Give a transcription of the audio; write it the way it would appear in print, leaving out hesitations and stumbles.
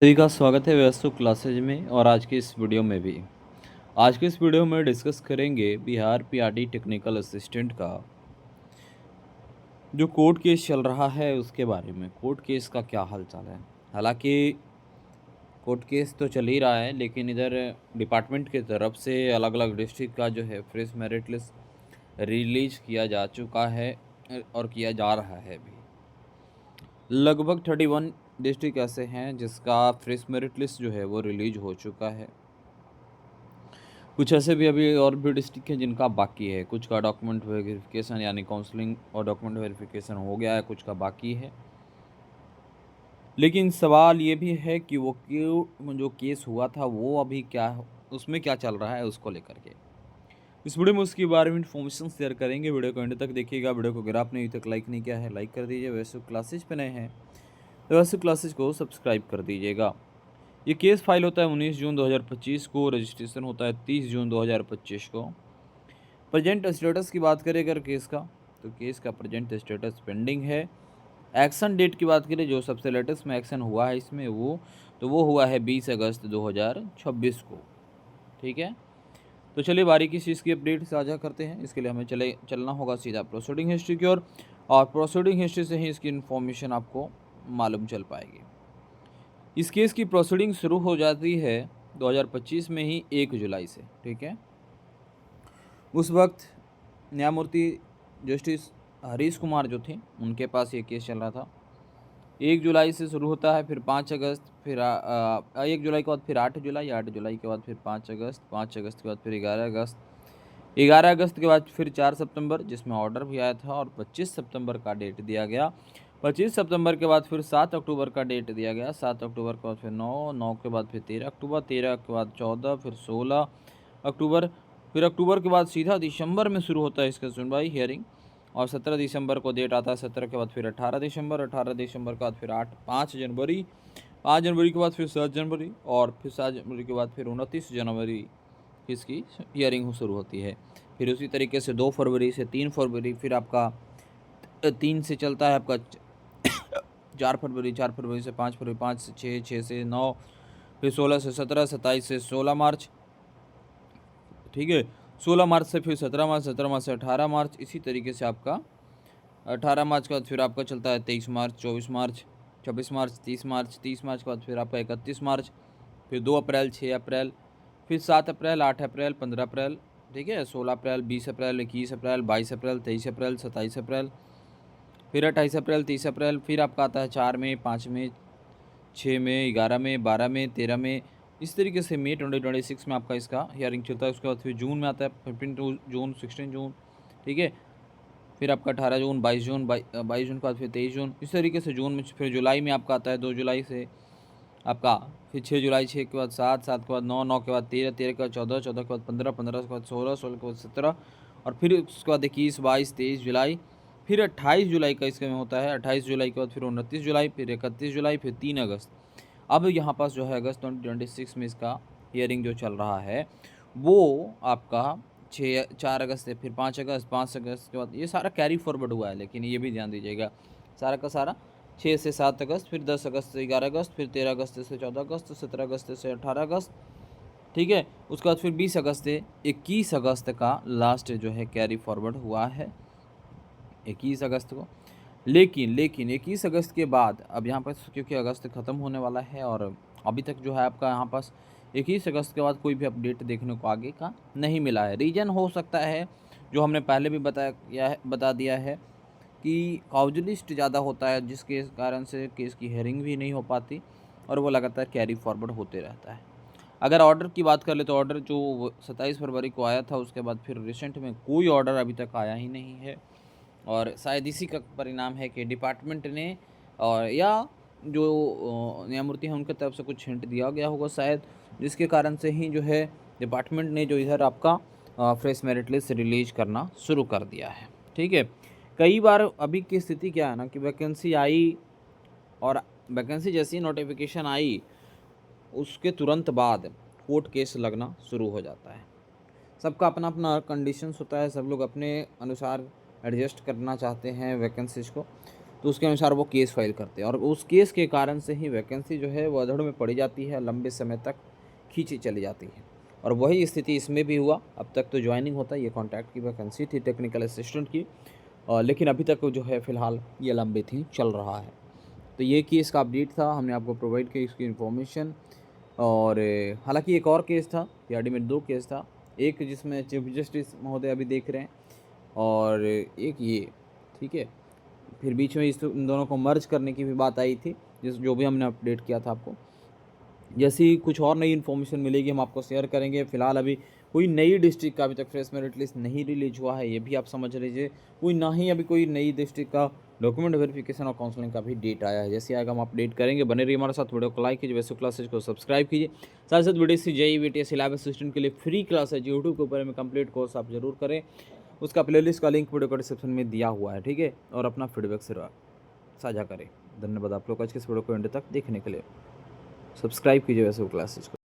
सभी का स्वागत है व्यस्तु क्लासेज में और आज की इस वीडियो में भी। आज की इस वीडियो में डिस्कस करेंगे बिहार पीआरडी टेक्निकल असिस्टेंट का जो कोर्ट केस चल रहा है उसके बारे में। कोर्ट केस का क्या हालचाल है? हालांकि कोर्ट केस तो चल ही रहा है, लेकिन इधर डिपार्टमेंट की तरफ से अलग अलग डिस्ट्रिक्ट का जो है फ्रेश मेरिट लिस्ट रिलीज किया जा चुका है और किया जा रहा है भी। लगभग 31 डिस्ट्रिक्ट ऐसे हैं जिसका फ्रेश मेरिट लिस्ट जो है वो रिलीज हो चुका है। कुछ ऐसे भी अभी और भी डिस्ट्रिक्ट हैं जिनका बाकी है। कुछ का डॉक्यूमेंट वेरिफिकेशन यानी काउंसलिंग और डॉक्यूमेंट वेरिफिकेशन हो गया है, कुछ का बाकी है। लेकिन सवाल ये भी है कि वो क्यों जो केस हुआ था वो अभी क्या, उसमें क्या चल रहा है उसको लेकर के इस वीडियो में उसके बारे में इन्फॉर्मेशन शेयर करेंगे। वीडियो को एंड तक देखिएगा। वीडियो को अगर आपने अभी तक लाइक नहीं किया है लाइक कर दीजिए। वैसे क्लासेज पे नए हैं तो वैसे क्लासेज को सब्सक्राइब कर दीजिएगा। ये केस फाइल होता है 19 जून 2025 को, रजिस्ट्रेशन होता है 30 जून 2025 को। प्रेजेंट स्टेटस की बात करें अगर केस का, तो केस का प्रेजेंट स्टेटस पेंडिंग है। एक्शन डेट की बात करें, जो सबसे लेटेस्ट में एक्शन हुआ है इसमें वो हुआ है 20 अगस्त 2026 को। ठीक है, तो चलिए बारीकी से इसकी अपडेट साझा करते हैं। इसके लिए हमें चलना होगा सीधा प्रोसीडिंग हिस्ट्री की ओर, और प्रोसीडिंग हिस्ट्री से ही इसकी इन्फॉर्मेशन आपको मालूम चल पाएगी। इस केस की प्रोसीडिंग शुरू हो जाती है 2025 में ही 1 जुलाई से। ठीक है, उस वक्त न्यायमूर्ति जस्टिस हरीश कुमार जो थे उनके पास ये केस चल रहा था। 1 जुलाई से शुरू होता है, फिर 5 अगस्त, फिर 1 जुलाई के बाद फिर 8 जुलाई, 8 जुलाई के बाद फिर 5 अगस्त, 5 अगस्त के बाद फिर 11 अगस्त, 11 अगस्त के बाद फिर 4 सितंबर जिसमें ऑर्डर भी आया था, और 25 सितंबर का डेट दिया गया। 25 सितंबर के बाद फिर 7 अक्टूबर का डेट दिया गया। 7 अक्टूबर के बाद फिर 9, 9 के बाद फिर 13 अक्टूबर, 13 के बाद 14, फिर 16 अक्टूबर, फिर अक्टूबर के बाद सीधा दिसंबर में शुरू होता है इसका सुनवाई हियरिंग, और 17 दिसंबर को डेट आता है। 17 के बाद फिर 18 दिसंबर, 18 दिसंबर के बाद फिर 5 जनवरी, 5 जनवरी के बाद फिर 7 जनवरी, और फिर 7 जनवरी के बाद फिर 29 जनवरी इसकी हियरिंग शुरू होती है। फिर उसी तरीके से 2 फरवरी से 3 फरवरी, फिर आपका 3 से चलता है आपका 4 फरवरी, 4 फरवरी से 5 फरवरी, 5 से 6, 6 से 9, फिर 16 से 17, 27 से 16 मार्च। ठीक है, 16 मार्च से फिर 17 मार्च, 17 मार्च से 18 मार्च, इसी तरीके से आपका 18 मार्च के बाद फिर आपका चलता है 23 मार्च, 24 मार्च, 26 मार्च, 30 मार्च, 30 मार्च के बाद फिर आपका 31 मार्च, फिर 2 अप्रैल, 6 अप्रैल, फिर 7 अप्रैल, 8 अप्रैल, 15 अप्रैल, ठीक है, 16 अप्रैल, 20 अप्रैल, 21 अप्रैल, 22 अप्रैल, 23 अप्रैल, 27 अप्रैल, फिर 28 अप्रैल, 30 अप्रैल, फिर आपका आता है 4 मई, 5 मई, 6 मई, 11 मई, 12 मई, 13 मई, इस तरीके से मई 2026 में आपका इसका हियरिंग चलता है। उसके बाद फिर जून में आता है 15 जून, 16 जून, ठीक है, फिर आपका 18 जून, 22 जून, 22 जून के बाद फिर 23 जून, इस तरीके से जून में, फिर जुलाई में आपका आता है 2 जुलाई से आपका, फिर 6 जुलाई, 6 के बाद 7, 7 के बाद 9, 9 के बाद 13, 13 के बाद 14, 14 के बाद 15, 15 के बाद 16, 16 के बाद 17, और फिर उसके बाद 21, 22, 23 जुलाई, फिर 28 जुलाई का इसके में होता है। 28 जुलाई के बाद फिर 29 जुलाई, फिर 31 जुलाई, फिर 3 अगस्त। अब यहाँ पास जो है अगस्त 2026 में इसका हियरिंग जो चल रहा है वो आपका 4 अगस्त से फिर 5 अगस्त, 5 अगस्त के बाद ये सारा कैरी फॉरवर्ड हुआ है, लेकिन ये भी ध्यान दीजिएगा सारा का सारा 6 से 7 अगस्त, फिर 10 अगस्त से 11 अगस्त, फिर 13 अगस्त से 14 अगस्त, 17 अगस्त से 18 अगस्त, ठीक है, उसके बाद फिर 20 अगस्त से 21 अगस्त का लास्ट जो है कैरी फॉरवर्ड हुआ है 21 अगस्त को। लेकिन 21 अगस्त के बाद अब यहाँ पर क्योंकि अगस्त ख़त्म होने वाला है और अभी तक जो है आपका यहाँ पास 21 अगस्त के बाद कोई भी अपडेट देखने को आगे का नहीं मिला है। रीज़न हो सकता है जो हमने पहले भी बता दिया है कि काउज लिस्ट ज़्यादा होता है, जिसके कारण से केस की हेयरिंग भी नहीं हो पाती और वो लगातार कैरी फॉरवर्ड होते रहता है। अगर ऑर्डर की बात कर ले तो ऑर्डर जो 27 फरवरी को आया था उसके बाद फिर रिसेंट में कोई ऑर्डर अभी तक आया ही नहीं है, और शायद इसी का परिणाम है कि डिपार्टमेंट ने और या जो न्यायमूर्ति हैं उनकी तरफ से कुछ हिंट दिया गया होगा शायद, जिसके कारण से ही जो है डिपार्टमेंट ने जो इधर आपका फ्रेश मेरिट लिस्ट रिलीज करना शुरू कर दिया है। ठीक है, कई बार अभी की स्थिति क्या है ना कि वैकेंसी आई और वैकेंसी जैसी नोटिफिकेशन आई उसके तुरंत बाद कोर्ट केस लगना शुरू हो जाता है। सबका अपना अपना कंडीशंस होता है, सब लोग अपने अनुसार एडजस्ट करना चाहते हैं वैकेंसीज को। तो उसके अनुसार वो केस फाइल करते हैं और उस केस के कारण से ही वैकेंसी जो है वो अधड़ में पड़ी जाती है, लंबे समय तक खींची चली जाती है। और वही स्थिति इसमें भी हुआ। अब तक तो ज्वाइनिंग होता है, ये कॉन्ट्रैक्ट की वैकेंसी थी टेक्निकल असिस्टेंट की, लेकिन अभी तक जो है फ़िलहाल ये लंबित ही चल रहा है। तो ये केस का अपडेट था, हमने आपको प्रोवाइड की इसकी इन्फॉर्मेशन। और हालांकि एक और केस था, पीआरडी में 2 केस था, एक जिसमें चीफ जस्टिस महोदय अभी देख रहे हैं और एक ये, ठीक है। फिर बीच में इन दोनों को मर्ज करने की भी बात आई थी, जो भी हमने अपडेट किया था आपको। जैसी कुछ और नई इन्फॉर्मेशन मिलेगी हम आपको शेयर करेंगे। फिलहाल अभी कोई नई डिस्ट्रिक्ट का अभी तक फ्रेश मेरिट लिस्ट नहीं रिलीज हुआ है, ये भी आप समझ लीजिए। कोई ना ही अभी कोई नई डिस्ट्रिक्ट का डॉक्यूमेंट वेरिफिकेशन और काउंसलिंग का भी डेट आया है। जैसे आएगा हम अपडेट करेंगे। बने रहिए हमारे साथ, वीडियो को लाइक कीजिए, वैसे क्लासेज को सब्सक्राइब कीजिए। साथ साथ वीडियो से जेईई बीटीएस सिलेबस असिस्टेंट के लिए फ्री क्लास है यूट्यूब के ऊपर में, कंप्लीट कोर्स आप जरूर करें। उसका प्लेलिस्ट का लिंक वीडियो को डिस्क्रिप्शन में दिया हुआ है, ठीक है। और अपना फीडबैक से साझा करें। धन्यवाद आप लोग आज के इस वीडियो को एंड तक देखने के लिए। सब्सक्राइब कीजिए वैसे क्लासेज को।